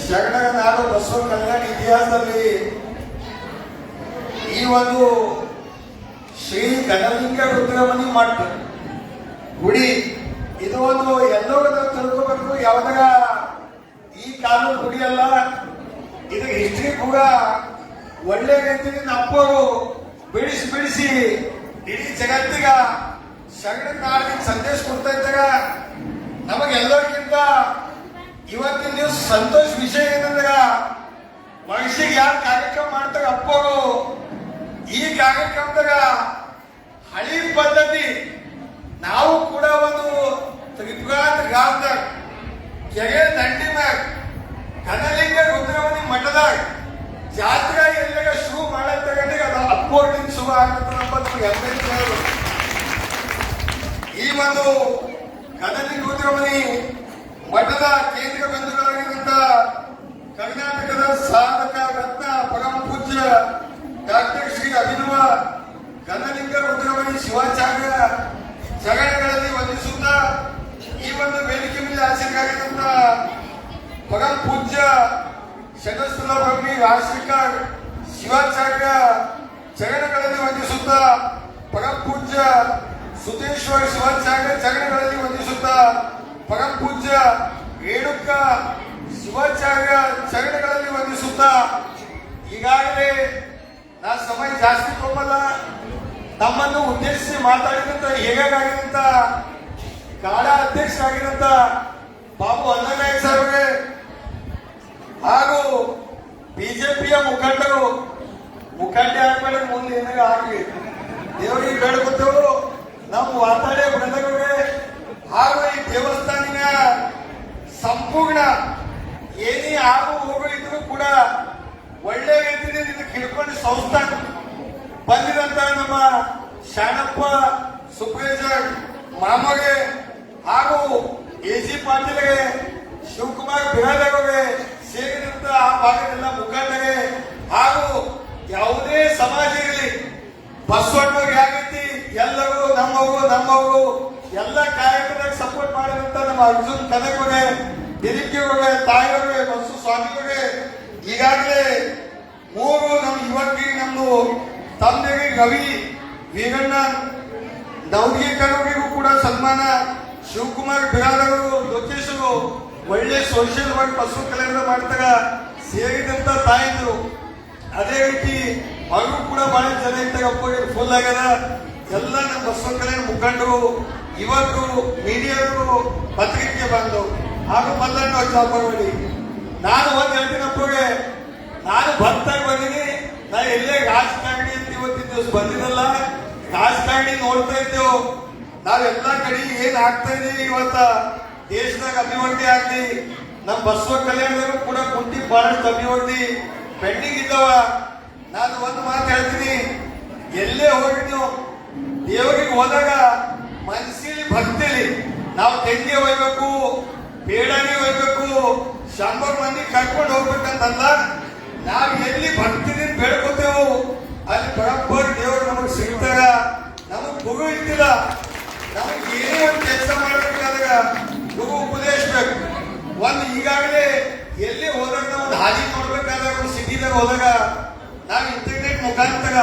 ಶರಣರ ನಾಡು ಬಸವ ಕಲ್ಯಾಣ ಇತಿಹಾಸದಲ್ಲಿ ಈ ಒಂದು ಶ್ರೀ ಗಣಲಿಂಗ ರುದ್ರಮಣಿ ಮಠ ಗುಡಿ ಇದು ಒಂದು ಎಲ್ಲರೂ ತಿಳ್ಕೋಬೇಕು. ಯಾವ್ದಾಗ ಈ ಕಾನೂನು ಗುಡಿ ಅಲ್ಲ, ಇದು ಹಿಸ್ಟ್ರಿ ಕೂಡ ಒಳ್ಳೆ ರೀತಿಯಿಂದ ಅಪ್ಪರು ಬಿಡಿಸಿ ಇಡೀ ಜಗತ್ತಿಗ ಶರಣ ನಾಡಿನ ಸಂದೇಶ ಕೊಡ್ತಾ ಇದ್ದಾಗ ನಮಗೆಲ್ಲರಿಗಿಂತ ಇವತ್ತಿನ ದಿವಸ ಸಂತೋಷ ವಿಷಯ ಏನಂದಾಗ ಮನುಷ್ಯಗೆ ಯಾರು ಕಾರ್ಯಕ್ರಮ ಮಾಡ್ತಾರ ಅಪ್ಪರು ಈ ಕಾರ್ಯಕ್ರಮದಾಗ ಹಳಿ ಪದ್ಧತಿ ನಾವು ಕೂಡ ಒಂದು ತ್ರಿಪುರಾಂತ ಗ್ರಾಮದಾಗ ಕೆರೆ ದಂಡಿ ಮ್ಯಾಗ ಗಣಲಿಂಗ ರುದ್ರಮಣಿ ಮಠದಾಗ ಜಾತ್ರೆ ಎಲ್ಲಾಗ ಶುರು ಮಾಡತ್ತಾಗ ಅದು ಅಪ್ಪೋರ್ನಿಂದ ಶುರು ಆಗತ್ತೆ. ಈ ಒಂದು ಗಣಲಿಂಗ ರುದ್ರಮಣಿ ಮಠದ ಕೇಂದ್ರ ಬಿಂದುಗಳಾಗಿದ್ದಂತ ಕರ್ನಾಟಕದ ಸಾಧಕ ರತ್ನ ಪರಮ ಪೂಜ್ಯ ಡಾಕ್ಟರ್ ಶ್ರೀ ಅಭಿನವ ಗಣಲಿಂಗ ರುದ್ರಮಣಿ ಶಿವಾಚಾರ್ಯ ಜಗಣಗಳಲ್ಲಿ ವಂದಿಸುತ್ತಾ ಈ ಒಂದು ವೇದಿಕೆ ಮೇಲೆ ಆಸಕ್ತರಾಗಿದ್ದಂತ ಪರಮ ಪೂಜ್ಯ ಶತಸ್ಥಲ ಭಗ್ನಿ ರಾಜಶೇಖರ್ ಶಿವಾಚಾರ್ಯ ಜಗಣಗಳಲ್ಲಿ ವಂದಿಸುತ್ತಾ ಪರಮ ಪೂಜ್ಯ ಸುತೇಶ್ವರ ಶಿವಾಚಾರ್ಯ ಜಗಣಗಳಲ್ಲಿ ವಂದಿಸುತ್ತಾ ಪರಮ ಪೂಜ್ಯ ರೇಣುಕ ಶಿವಾಚಾರ್ಯ ಚರಣಗಳಲ್ಲಿ ವಂದಿಸುತ್ತಾ ಈಗಾಗಲೇ ನಾ ಸಮಯ ಜಾಸ್ತಿ ತಗೊಳ್ಳಲ್ಲ. ತಮ್ಮನ್ನು ಉದ್ದೇಶಿಸಿ ಮಾತಾಡಿದಂತ ಹೇಗಾಗಿದಂತ ಕಾಡ ಅಧ್ಯಕ್ಷರಾಗಿದಂತ ಬಾಬು ಅನ್ನನಾಯಕ್ ಸಾಹೇಬ್ಗೆ ಹಾಗೂ ಬಿಜೆಪಿಯ ಮುಖಂಡೆ ಆಗ್ಬೇಡ ಮುಂದೆ ಏನಾಗ ಆಗ್ಲಿ ದೇವರಿಗೆ ಬೇಡ್ಕೊತೇವು. ನಮ್ಮ ವಾತಾಡೆ ಬೃಂದಗಳಿಗೆ ಹಾಗೂ ಈ ದೇವಸ್ಥಾನಿನ ಸಂಪೂರ್ಣ ಏನೇ ಆಗು ಹೋಗಳಿದ್ರು ಕೂಡ ಒಳ್ಳೆ ರೀತಿಯಿಂದ ಇದಕ್ಕೆ ಹಿಡ್ಕೊಂಡು ಸಂಸ್ಥಾನ ಬಂದಿದಂತ ನಮ್ಮ ಶಾಣಪ್ಪ ಸುಪ್ರೇಜರ್ ಮಾಮಗೆ ಹಾಗೂ ಎಸಿ ಪಾಟೀಲ್ಗೆ ಶಿವಕುಮಾರ್ ಬಿರಾದವ್ರಿಗೆ ಸೇರಿದಂತ ಆ ಭಾಗದೆಲ್ಲ ಮುಖಂಡರಿಗೆ ಹಾಗೂ ಯಾವುದೇ ಸಮಾಜ ಇರಲಿ ಬಸವಣ್ಣವ್ರಿಗೆ ಯಾಗೈತಿ ಎಲ್ಲರೂ ನಮ್ಮವರು ಎಲ್ಲ ಕಾರ್ಯಕ್ರಮದಾಗ ಸಪೋರ್ಟ್ ಮಾಡಿದಂತ ನಮ್ಮ ಅರ್ಜುನ್ ಕನಕವ್ರಿಗೆ ದಿಲೀಪ್ಗೆ ತಾಯಿಯವ್ರಿಗೆ ಬಸು ಸ್ವಾಮಿಗಳಿಗೆ ಈಗಾಗಲೇ ಮೂರು ನಮ್ಮ ಯುವಕರಿಗೆ ನಮ್ದು ತಂದೆಗೆ ರವಿ ವೀರಣ್ಣ ನವಗೀಕರವರಿಗೂ ಕೂಡ ಸನ್ಮಾನ, ಶಿವಕುಮಾರ್ ಬಿರಾದವರು ಲೋಕೇಶರು ಒಳ್ಳೆ ಸೋಷಿಯಲ್ ವರ್ಕ್ ಬಸವ ಕಲ್ಯಾಣ ಮಾಡ್ತಾಗ ಸೇರಿದಂತ ತಾಯಿದ್ರು. ಅದೇ ರೀತಿ ಅವರು ಕೂಡ ಬಹಳ ಜನ ಇದ್ದಾಗ ಫುಲ್ ಆಗ್ಯದ. ಎಲ್ಲ ನಮ್ಮ ಬಸವ ಕಲ್ಯಾಣ ಮುಖಂಡರು ಯುವಕರು ಮೀಡಿಯಾಗಳು ಪತ್ರಿಕೆ ಬಂದವು ಹಾಗೂ ಮಲ್ಲಣ್ಣ ಚಾಪರವಳ್ಳಿ. ನಾನು ಒಂದ್ ಹೇಳ್ತೀನಪ್ಪಗೆ, ನಾನು ಭಕ್ತಾಗಿ ಬಂದಿನಿ. ನಾ ಎಲ್ಲೇ ರಾಜಕಾರಣಿ ಅಂತ ಇವತ್ತಿನ ದಿವಸ ಬಂದಿದ್ದಲ್ಲ, ರಾಜಕಾರಣಿ ನೋಡ್ತಾ ಇದ್ದೇವು. ನಾವೆಲ್ಲ ಕಡೆ ಏನ್ ಆಗ್ತಾ ಇದೀವಿ ಇವತ್ತ ದೇಶದಾಗ ಅಭಿವೃದ್ಧಿ ಆಗ್ಲಿ, ನಮ್ಮ ಬಸವ ಕಲ್ಯಾಣದಲ್ಲೂ ಕೂಡ ಕುಂಟಿ ಬಹಳಷ್ಟು ಅಭಿವೃದ್ಧಿ ಪೆಂಡಿಂಗ್ ಇದ್ದಾವ. ನಾನು ಒಂದು ಮಾತು ಹೇಳ್ತೀನಿ, ಎಲ್ಲೇ ಹೋಗಿ ನೀವು ದೇವರಿಗೆ ಹೋದಾಗ ಮನಸ್ಸಿಲಿ ಭಕ್ತಿಲಿ ನಾವು ತೆಂಗೆ ಒಯ್ಬೇಕು, ಬೇಡನೆ ಒಯ್ಬೇಕು, 100 ಮಂದಿ ಕರ್ಕೊಂಡು ಹೋಗ್ಬೇಕಂತಲ್ಲ. ನಾವು ಎಲ್ಲಿ ಭಕ್ತಿದಿಂದ ಬೇಡ್ಕೋತೇವು ಅಲ್ಲಿ ಬರೋಬ್ಬರಿ ದೇವರು ನಮಗೆ ಸಿಗ್ತಾರ. ನಮಗ್ ಗುರು ಇದ್ದಿಲ್ಲ, ನಮಗೆ ಏನೇ ಒಂದು ಕೆಲಸ ಮಾಡಬೇಕಾದಾಗ ಗುರು ಉಪದೇಶಬೇಕು. ಒಂದು ಈಗಾಗಲೇ ಎಲ್ಲಿ ಹೋದಾಗ ಒಂದು ಹಾದಿ ನೋಡ್ಬೇಕಾದಾಗ ಒಂದು ಸಿಟಿದಾಗ ಹೋದಾಗ ನಾವು ಇಂಟರ್ನೆಟ್ ಮುಖಾಂತರ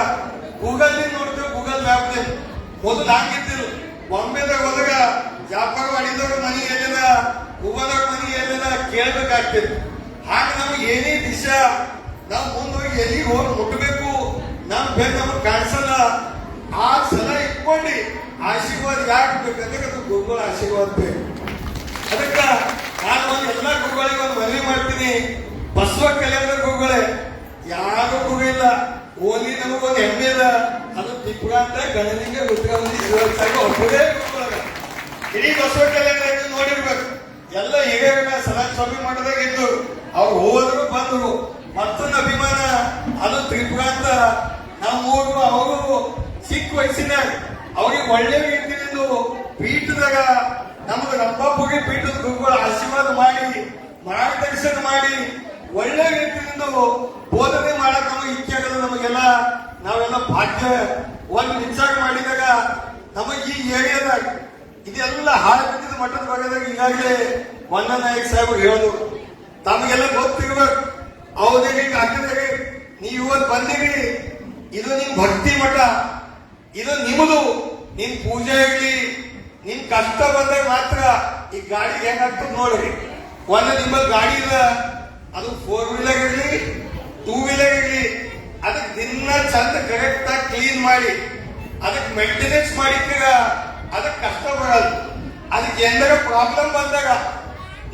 ಗೂಗಲ್ ನೋಡ್ತೇವೆ, ಗೂಗಲ್ ಮ್ಯಾಪ್ ಮೊದಲು ಹಾಕಿದ್ರು. ಬಾಂಬೆದಾಗ ಹೋದಾಗ ಜಾಫರ್ ಮಾಡಿದವ್ರ ಮನೆ ಎಲ್ಲಿದ, ಗೂಗಲ್ದವ್ರ ಮನೆ ಎಲ್ಲಿದ ಕೇಳ್ಬೇಕಾಗ್ತಿತ್ತು. ಹಾಗೆ ನಮ್ಗೆ ಏನೇ ದಿಶಾ ನಾವು ಮುಂದೋಗಿ ಎಲ್ಲಿಗೆ ಹೋಗಿ ಮುಟ್ಟಬೇಕು, ನಮ್ಗೆ ಕಾಣಿಸಲ್ಲ. ಆ ಸಲ ಇಟ್ಕೊಂಡು ಆಶೀರ್ವಾದ ಯಾಕೆ ಬೇಕಂದ್ರೆ ಅದು ಗುರುಗಳ ಆಶೀರ್ವಾದ ಬೇಕು. ಅದಕ್ಕ ನಾನು ಒಂದು ಎಲ್ಲ ಗುರುಗಳಿಗೆ ಒಂದು ಮನವಿ ಮಾಡ್ತೀನಿ. ಬಸವ ಕಲ್ಯಾಣದ ಗುರುಗಳೇ ಯಾರು ಗುರು ಇಲ್ಲ, ಓನ್ಲಿ ನಮಗೊಂದು ಹೆಮ್ಮೆ ಇಲ್ಲ, ಅದು ತ್ರಿಪುರಾಂತ ಗಣಲಿಂಗ ರುದ್ರಮಣಿ ಶಿವಾಚಾರ್ಯ ಒಬ್ಬರೇ ಗುರುಗಳಾಗ. ಇಡೀ ಬಸವ ಕಲ್ಯಾಣ ನೋಡಿರ್ಬೇಕು. ಎಲ್ಲ ಹಿರಿಯರನ್ನ ಸಮಾಜ ಮಾಡಿದಾಗ ಇದ್ದು ಅವ್ರು ಹೋದ್ರು ಬಂದ್ರು. ಮತ್ತೊಂದು ಅಭಿಮಾನ ಅದು ತ್ರಿಪುರಾಂತ ನಮ್ಮೂರು. ಅವರು ಚಿಕ್ಕ ವಯಸ್ಸಿನಾಗ ಅವ್ರಿಗೆ ಒಳ್ಳೆ ರೀತಿಯಿಂದ ಪೀಠದಾಗ ನಮ್ದು ರಂಭಾಪುರಿ ಪೀಠದ ಗುರುಗಳು ಆಶೀರ್ವಾದ ಮಾಡಿ ಮಾರ್ಗದರ್ಶನ ಮಾಡಿ ಒಳ್ಳೆ ರೀತಿಯಿಂದ ಬೋಧನೆ ಮಾಡಕ್ ನಮಗೆ ಇಚ್ಛೆ ಆಗಲ್ಲ. ನಮಗೆಲ್ಲ ನಾವೆಲ್ಲ ಭಾಗ್ಯ ಒಂದು ವಿಚಾರ ಮಾಡಿದಾಗ ನಮಗೆ ಈ ಏರಿಯಾದಾಗ ಇದೆಲ್ಲ ಹಾಳು ಬಿದ್ದಿದ್ದ ಮಠದ ಭಾಗದಾಗ ಈಗಾಗಲೇ ನಾಯಕ್ ಸಾಹೇಬರು ಹೇಳಿದ್ರು, ತಮಗೆಲ್ಲ ಗೊತ್ತಿರ್ಬೇಕು. ಹೌದಿಗೆ ಹಾಕಿದ್ರೆ ನೀವು ಇವತ್ತು ಬಂದಿರಿ, ಇದು ನಿಮ್ ಭಕ್ತಿ ಮಠ, ಇದು ನಿಮ್ಮದು. ನಿಮ್ ಪೂಜೆ ಇರ್ಲಿ, ನಿಮ್ ಕಷ್ಟ ಬಂದಾಗ ಮಾತ್ರ ಈ ಗಾಡಿಗೆ ಹೆಂಗಾಗ್ತದ ನೋಡ್ರಿ. ಒಂದು ನಿಮ್ಮಲ್ಲಿ ಗಾಡಿ ಇಲ್ಲ, ಅದು 4 ವೀಲರ್ ಇರ್ಲಿ 2 ವೀಲರ್ ಇರ್ಲಿ, ಅದಕ್ಕೆ ದಿನ ಚಂದ ಕರೆಕ್ಟ್ ಆಗಿ ಕ್ಲೀನ್ ಮಾಡಿ ಅದಕ್ಕೆ ಮೇಂಟೆನೆನ್ಸ್ ಮಾಡಿದಾಗ ಅದಕ್ಕೆ ಕಷ್ಟ ಬರಲ್ಲ. ಅದಕ್ಕೆ ಏನಾರ ಪ್ರಾಬ್ಲಮ್ ಬಂದಾಗ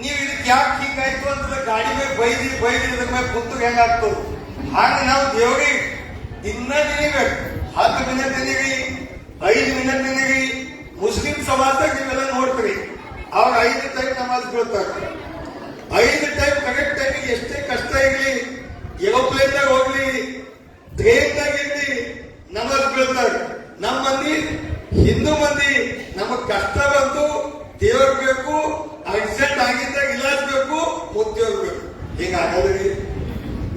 ನೀವು ಇದಕ್ಕೆ ಯಾಕೆ ಹಿಂಗಾಯ್ತು ಅಂತ ಗಾಡಿ ಮೇಲೆ ಬೈದಿ ಇದ್ರ ಮೇಲೆ ಕುಂತು ಹೆಂಗಾಗ್ತದೆ. ಹಾಗೆ ನಾವು ದೇವ್ರಿಗೆ ದಿನ ತಿನ್ನಿಬೇಕು. 10 ಮಿನಿಟ್ ತಿನ್ನಿರಿ, 5 ಮಿನಿಟ್ ತಿನ್ನಿರಿ. ಮುಸ್ಲಿಂ ಸಮಾಜದಾಗ ನೀವೆಲ್ಲ ನೋಡ್ತೀರಿ, ಅವ್ರು 5 ಟೈಮ್ ನಮಾಜ್ ಬೀಳ್ತಾರೆ. 5 ಟೈಮ್ ಕರೆಕ್ಟ್ ಟೈಮಿಗೆ ಎಷ್ಟೇ ಕಷ್ಟ ಇರಲಿ, ಏರೋಪ್ಲೇನ್ದಾಗ ಹೋಗ್ಲಿ, ಟ್ರೈನ್ದಾಗ ಇರ್ಲಿ, ನಮಾಜ್ ಬೀಳ್ತಾರೆ. ನಮ್ಮ ಮಂದಿ ಹಿಂದೂ ಮಂದಿ ನಮಗ್ ಕಷ್ಟ ಬಂತು ದೇವ್ರ ಬೇಕು, ಆಕ್ಸಿಡೆಂಟ್ ಆಗಿದ್ದಾಗ ಇಲಾಜ್ ಬೇಕು, ಮುದ್ದೇವ್ರ ಬೇಕು. ಹಿಂಗಾಗದ್ರಿ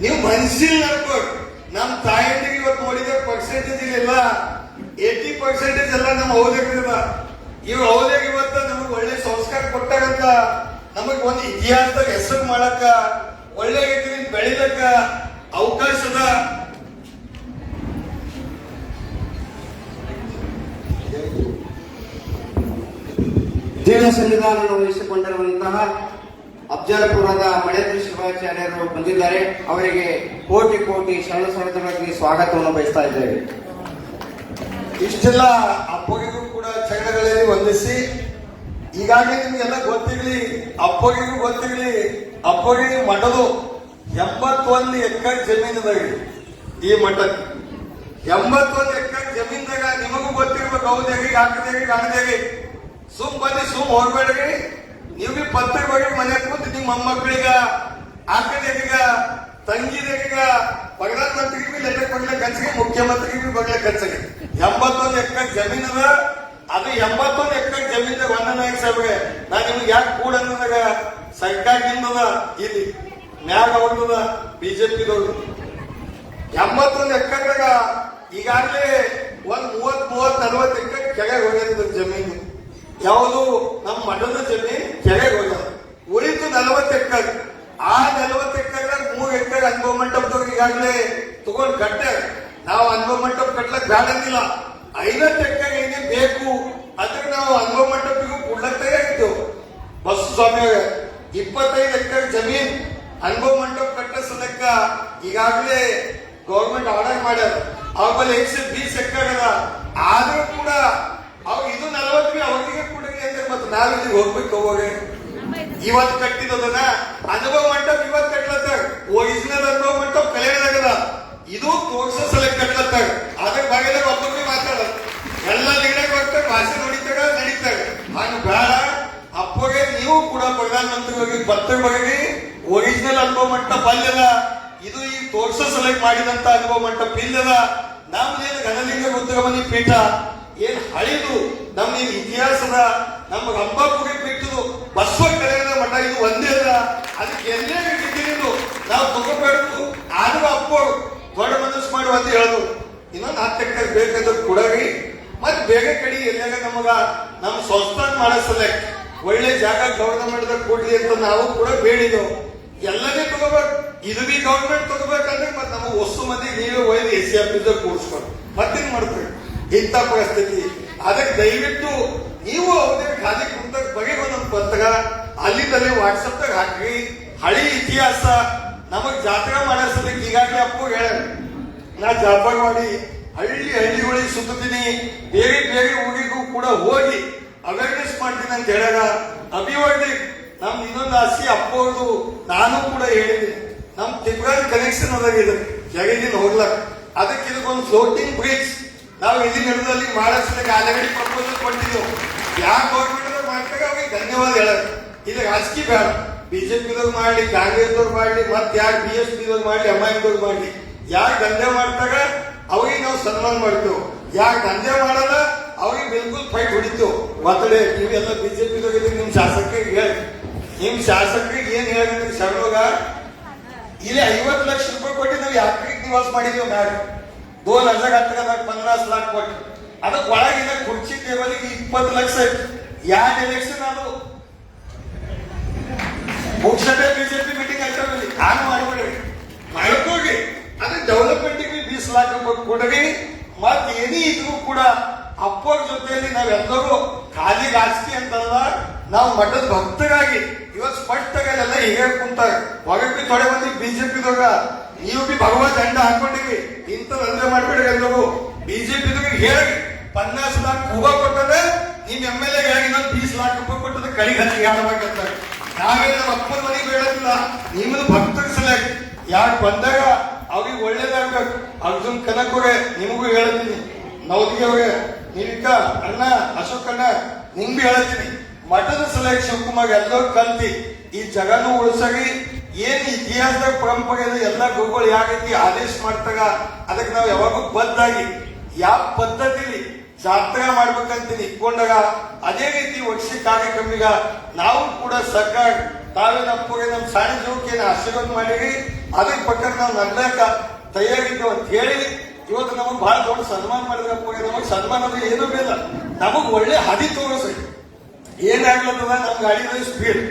ನೀವು ಮನ್ಸಿಲ್ ನಡ್ಕೋರಿ. ನಮ್ ತಾಯಂದಿಗೆ ಇವತ್ತು ನೋಡಿದ ಪರ್ಸೆಂಟೇಜ್ ಇಲ್ಲ, 80% ಎಲ್ಲ ನಮ್ಮ ಹೌದಾಗಿಲ್ಲ. ಇವ್ ಹೌದಾಗ ಇವತ್ತ ನಮಗ್ ಒಳ್ಳೆ ಸಂಸ್ಕಾರ ಕೊಟ್ಟಾರಂತ, ನಮಗ್ ಒಂದು ಇತಿಹಾಸದಾಗ ಹೆಸರು ಮಾಡಕ್ಕ, ಒಳ್ಳೆ ರೀತಿಯಿಂದ ಬೆಳಿಲಕ್ಕ ಅವಕಾಶದ. ದಿವ್ಯ ಸನ್ನಿಧಾನವನ್ನು ವಹಿಸಿಕೊಂಡಿರುವಂತಹ ಅಫ್ಜಲ್ಪುರದ ಮಳೆದ್ರು ಶಿವಾಚಾರ್ಯರು ಬಂದಿದ್ದಾರೆ. ಅವರಿಗೆ ಕೋಟಿ ಕೋಟಿ ಶರಣ ಶರಣರಲ್ಲಿ ಸ್ವಾಗತವನ್ನು ಬಯಸ್ತಾ ಇದ್ದೇವೆ. ಇಷ್ಟೆಲ್ಲ ಅಪ್ಪಗಿಗೂ ಕೂಡ ಚರಣಗಳಲ್ಲಿ ವಂದಿಸಿ, ಈಗಾಗಲೇ ನಿಮ್ಗೆಲ್ಲ ಗೊತ್ತಿರ್ಲಿ, ಅಪ್ಪಗಿಗೂ ಗೊತ್ತಿರ್ಲಿ, ಅಪ್ಪಗಿಗೆ ಮಠದು 81 ಎಕರೆ ಜಮೀನದಾಗ ಈ ಮಠಕ್ಕೆ 81 ಎಕರೆ ಜಮೀನ್ದಾಗ ನಿಮಗೂ ಗೊತ್ತಿರ್ಬೇಕು. ಹೌದೇಗಿ ಹಾಕದೇಗಿ ಕಾಣದೇಗಿ ಸುಮ್ ಬಂದು ಸುಮ್ ಹೋಗ್ಬೇಡ್ರಿ. ನೀವು ಬಿ ಪತ್ರ ಬಗ್ಗೆ ಮನೆ ಕೂತು ನಿಮ್ಮ ಮೊಮ್ಮಕ್ಕಳಿಗ ಆಕದೇಗ ತಂಗಿದೇಗ ಪ್ರಧಾನಮಂತ್ರಿಗೆ ಬಿ ಲೆಕ್ಕ ಕೊಡ್ಲಿಕ್ಕೆ ಖರ್ಚಿಗೆ, ಮುಖ್ಯಮಂತ್ರಿಗೆ ಬಿ ಬಗ್ಲಿಕ್ಕೆ ಖರ್ಚಿಗೆ 81 ಎಕರೆ ಜಮೀನ್ ಅದ. ಅದು 81 ಎಕರೆ ಜಮೀನ್ದಾಗ ನಾಯಕ ಸಾಹೇಬ್ರೆ ನಾ ನಿಮ್ಗೆ ಯಾಕೆ ಕೂಡ ಅನ್ನೋದಾಗ ಸರ್ಕಾರದಿಂದ ಇಲ್ಲಿ ಮ್ಯಾಗ ಅವ್ರದ ಬಿಜೆಪಿದವ್ರು 81 ಎಕರೆದಾಗ ಈಗಾಗಲೇ ಒಂದ್ 30-40 ಎಕರೆ ಕೆಳಗೆ ಹೋಗ್ಯದ ಜಮೀನು. ಯಾವುದು ನಮ್ಮ ಮಠದ ಜಮೀನು ಕೆಳಗೆ ಹೋಗ್ಯದ. ಉಳಿತು 40 ಎಕರೆ. ಆ 40 ಎಕರೆದಾಗ 3 ಎಕರೆ ಅನುಭವ ಮಂಟಪದವ್ರು ಈಗಾಗಲೇ ತಗೊಂಡ್ ಕಟ್ಟಾರ. ನಾವು ಅನುಭವ ಮಂಟಪ ಕಟ್ಲಕ್ ಬ್ಯಾಡ ಅಂದಿಲ್ಲ. 50 ಎಕರೆ ಏನೇ ಬೇಕು ಅಂದ್ರೆ ನಾವು ಅನುಭವ ಮಂಟಪಿಗೂ ಕೊಡ್ಲಕ್ ತಯಾರಿದ್ದೇವೆ. ಬಸ್ ಸ್ವಾಮಿ 25 ಎಕರೆ ಜಮೀನ್ ಅನುಭವ ಮಂಟಪ ಕಟ್ಟ ಸಲಕ್ಕ ಈಗಾಗಲೇ ಗೌರ್ಮೆಂಟ್ ಆರ್ಡರ್ ಮಾಡ್ಯಾರ. ಅವ್ರ 120 ಎಕರೆ ಅದ. ಆದ್ರೂ ಕೂಡ ಅವ್ರು ಇದು 40 ಅವ್ರಿಗೆ ಕೊಡ್ರಿ ಅಂದ್ರೆ ಮತ್ತೆ ನಾವ್ ಇಲ್ಲಿಗೆ ಹೋಗ್ಬೇಕು. ಅವಾಗ ಇವತ್ತು ಕಟ್ಟಿದದನ್ನ ಅನುಭವ ಮಂಟಪ ಇವತ್ತು ಕಟ್ಲತ್ತಾರ. ಒರಿಜಿನಲ್ ಅನುಭವ ಮಂಟಪ ಕಲೆಯದಾಗದ. ಇದು ತೋರ್ಸೋ ಸಲಕ್ಕೆ ಕಟ್ಲತ್ತಾರ. ಅದ್ರ ಭಾಗದಾಗ ಒಬ್ಬರಿಗೆ ಮಾತಾಡೋದು ಎಲ್ಲ ಲಿಗಡೆ ಬರ್ತಾರೆ, ಭಾಷೆ ನೋಡಿತಾಗ ನಡೀತಾಗ. ಹಂಗ ಬೇಡ. ಅಪ್ಪಗೆ ನೀವು ಕೂಡ ಪ್ರಧಾನಮಂತ್ರಿ ಪತ್ರ ಬಗ್ಗೆ ಒರಿಜಿನಲ್ ಅನುಭವ ಮಂಟಪ ಅಲ್ಲದ. ಇದು ಈ ತೋರ್ಸೋ ಸಲಕ್ಕೆ ಮಾಡಿದಂತ ಅನುಭವ ಮಂಟಪ ಇಲ್ಲದ. ನಮ್ದೇನು ಘನಲಿಂಗ ರುದ್ರಮಣಿ ಪೀಠ ಏನ್ ಹಳಿದು ನಮ್ಮ ಇತಿಹಾಸದ ನಮ್ಮ ರಂಭಾಪುರಿ ಪೀಠದು ಬಸವ ಕಲೆಯದ ಮಠ ಇದು ಒಂದೇ ಅದ. ಅದಕ್ಕೆ ಎಲ್ಲೇ ರೀತಿಯಿಂದ ನಾವು ತಗೋಬೇಕು. ಆದ್ರೂ ಅಪ್ಪ ದೊಡ್ಡ ಮನಸ್ಸು ಮಾಡಿ ಅಂತ ಹೇಳೋದು ಇನ್ನೊಂದು 10 ಎಕರೆ ಬೇಕಾದ್ರೆ ಕೊಡರಿ. ಮತ್ತೆ ಬೇಗ ಕಡೆ ಎಲ್ಲಾಗ ನಮಗ ನಮ್ಮ ಸಂಸ್ಥಾನ ಮಾಡಿಸಲೇ ಒಳ್ಳೆ ಜಾಗ ಗವರ್ನಮೆಂಟ್ ಕೊಡ್ಲಿ ಅಂತ ನಾವು ಕೂಡ ಬೇಡಿದೆವು. ಎಲ್ಲನೇ ತಗೋಬೇಕು. ಇದು ಬಿ ಗವರ್ಮೆಂಟ್ ತಗೋಬೇಕಂದ್ರೆ ಮತ್ತೆ ನಮಗೆ ಹೊಸ ಮಂದಿ ನೀವೇ ಒಯ್ದು ಎಸ್ ಆಫೀಸ್ ಕೂಡಿಸ್ಕೊಂಡು ಮತ್ತೇನ್ ಮಾಡ್ತೀವಿ ಇಂಥ ಪರಿಸ್ಥಿತಿ. ಅದಕ್ಕೆ ದಯವಿಟ್ಟು ನೀವು ಅವ್ರಿಗೆ ಖಾಲಿ ಕುಂತಾಗ ಬಗೆ ಒಂದೊಂದು ಪತ್ರ ಅಲ್ಲಿಂದಲೇ ವಾಟ್ಸಪ್ದಾಗ ಹಾಕ್ರಿ. ಹಳಿ ಇತಿಹಾಸ ನಮಗ್ ಜಾತ್ರೆ ಮಾಡಿಸಲಿಕ್ಕೆ ಈಗಾಗಲೇ ಅಪ್ಪ ಹೇಳ ನಾ ಜಾತ್ರೆ ಮಾಡಿ ಹಳ್ಳಿಗಳಿಗೆ ಸುತ್ತೀನಿ, ಬೇರೆ ಬೇರೆ ಊರಿಗೂ ಕೂಡ ಹೋಗಿ ಅವೇರ್ನೆಸ್ ಮಾಡ್ತೀನಿ ಅಂತ ಹೇಳಾಗ ಅಭಿವೃದ್ಧಿ ನಮ್ ಇನ್ನೊಂದು ಆಸೆ ಅಪ್ಪವ್ರದು. ನಾನು ಕೂಡ ಹೇಳಿದ್ದೀನಿ ನಮ್ ತಿಬ್ರಾನ್ ಕನೆಕ್ಷನ್ ಅದಾಗಿದೆ ಜಗದಿನ ಹೋಗ್ಲಕ್. ಅದಕ್ಕೆ ಇದಕ್ಕೊಂದು ಫ್ಲೋಟಿಂಗ್ ಬ್ರಿಡ್ಜ್ ನಾವು ಇಲ್ಲಿ ನಡೆದಲ್ಲಿ ಮಹಾರಾಷ್ಟ್ರದಾಗ ಆಲ್ರೆಡಿ ಪ್ರಪೋಸಲ್ ಕೊಟ್ಟಿದ್ದೆವು. ಯಾವ ಗೌರ್ಮೆಂಟ್ ಮಾಡ್ತಾಗ ಅವ್ರಿಗೆ ಧನ್ಯವಾದ ಹೇಳೋದು. ಇದು ರಾಜಕೀಯ ಬೇಡ. ಬಿಜೆಪಿದವ್ರು ಮಾಡ್ಲಿ, ಕಾಂಗ್ರೆಸ್ದವ್ರು ಮಾಡ್ಲಿ, ಮತ್ತೆ ಯಾರು BSP ಮಾಡ್ಲಿ, MIM ಮಾಡ್ಲಿ, ಯಾರು ದಂಧೆ ಮಾಡ್ತಾಗ ಅವ್ರಿಗೆ ನಾವು ಸನ್ಮಾನ ಮಾಡ್ತೇವೆ. ಯಾರು ದಂಧೆ ಮಾಡಲ್ಲ ಅವ್ರಿಗೆ ಬಿಲ್ಕುಲ್ ಫೈಟ್ ಹೊಡಿತೇವೆ. ಒತ್ತಡೆ ನೀವೆಲ್ಲ ಬಿಜೆಪಿದವ್ರಿಗೆ ನಿಮ್ ಶಾಸಕರಿಗೆ ಹೇಳಿ, ನಿಮ್ ಶಾಸಕರಿಗೆ ಏನ್ ಹೇಳಿದ್ರೆ ಶರಣೋಗ ಇಲ್ಲಿ 50 ಲಕ್ಷ ರೂಪಾಯಿ ಕೊಟ್ಟು ನಾವು ಯಾತ್ರಿಕ ನಿವಾಸ ಮಾಡಿದೀವಿ. ಮ್ಯಾಗ 2018 50 लाख ಕೊಟ್ಟು ಅದಕ್ಕೆ ಒಳಗಿನ ಕುರ್ಚಿ ಟೇಬಲ್ಗೆ 20 ಲಕ್ಷ. 2 ಎಲೆಕ್ಷನ್ ಅದು ಮುಗಿಸದೆ ಬಿಜೆಪಿ ಮೀಟಿಂಗ್ ಆಯ್ತಾರಲ್ಲಿ ನಾನು ಮಾಡಬೇಡಿ ಮಾಡ್ಕೋಗಿ ಅದೇ ಡೆವಲಪ್ಮೆಂಟ್ಗೆ ಮೀಸಲಾಗ ಕೊಡಗಿ ಮತ್ ಏನೇ ಇದ್ರೂ ಕೂಡ ಅಪ್ಪರ ಜೊತೆಯಲ್ಲಿ ನಾವೆಲ್ಲರೂ ಖಾಲಿ ರಾಜಕೀಯ ಅಂತಲ್ಲ, ನಾವು ಮಠದ ಭಕ್ತರಾಗಿ ಇವತ್ತು ಸ್ಪಷ್ಟಗಳೆಲ್ಲ ಹೀಗೆ ಕುಂತಾರೆ. ಹೊರಗೆ ತೊಡೆ ಮಂದಿ ಬಿಜೆಪಿದಾಗ ನೀವು ಬಿ ಭಗವತ್ ದಂಡ ಹಾಕೊಂಡಿವಿ, ಇಂಥದ್ದು ಮಾಡ್ಬೇಡಿ. ಎಲ್ಲರೂ ಬಿಜೆಪಿದಾಗ ಹೇಳಿ 50 लाख ಕೂಗ ಕೊಟ್ಟದ, ನಿಮ್ MLA ಗಾಗಿ ನಾವು 20 लाख ರೂಪಾಯಿ ಕೊಟ್ಟದ ಕಡಿಗೆ ಹತ್ತಿಗೆ ಆಡಬೇಕಂತಾರೆ. ನಾವೇನು ನಮ್ಮ ಅಪ್ಪನ ಮನೆಗೆ ಹೇಳೋದಿಲ್ಲ, ನಿಮ್ಮದು ಭಕ್ತರ ಸಲಹೆ ಯಾಕೆ ಬಂದಾಗ ಅವ್ರಿಗೆ ಒಳ್ಳೇದಾಗ್ಬೇಕು. ಅರ್ಜುನ್ ಕನಕ್ ಅವ್ರೆ ನಿಮಗೂ ಹೇಳ್ತೀನಿ, ನವದಿಗೆ ಅವ್ರೆ ನೀವಿಕ ಅಣ್ಣ ಅಶೋಕ್ ಅಣ್ಣ ನಿಂಗ್ ಬಿ ಹೇಳ್ತೀನಿ, ಮಠದ ಸಲಹೆ ಶಿವಕುಮಾರ್ ಎಲ್ಲೋ ಕಲ್ತಿ ಈ ಜಗನ್ನು ಉಳಿಸಾಗಿ ಏನ್ ಇತಿಹಾಸದಾಗ ಪರಂಪರೆ ಎಲ್ಲ ಗುರುಗಳು ಯಾವ ರೀತಿ ಆದೇಶ ಮಾಡ್ತಾಗ ಅದಕ್ಕೆ ನಾವು ಯಾವಾಗೂ ಬದ್ದಾಗಿ ಯಾವ ಪದ್ಧತಿಲಿ ಜಾತ್ರೆ ಮಾಡ್ಬೇಕಂತ ಇಟ್ಕೊಂಡಾಗ ಅದೇ ರೀತಿ ವರ್ಷ ಕಾರ್ಯಕ್ರಮಿಗ ನಾವು ಕೂಡ ಸರ್ಕಾರ ತಾವೇನಪ್ಪಗೆ ನಮ್ ಸಾಣಿ ಜೋಕಿಯನ್ನು ಆಶೀರ್ವಾದ ಮಾಡಿರಿ, ಅದ್ರ ಪ್ರಕಾರ ನಾವು ನಡ್ಲಾಕ ತಯಾರಿದ್ದೇವೆ ಅಂತ ಹೇಳಿ ಇವತ್ತು ನಮಗ್ ಬಹಳ ದೊಡ್ಡ ಸನ್ಮಾನ ಮಾಡಿದ್ರಪ್ಪ. ನಮಗ್ ಸನ್ಮಾನ ಅಂದ್ರೆ ಏನೂ ಬೇಡ, ನಮಗ್ ಒಳ್ಳೆ ಹದಿ ತೋರಿಸಿ ಏನಾಗ್ಲತ್ತದ ನಮ್ ಗಾಡಿ ಸ್ಪೀಡ್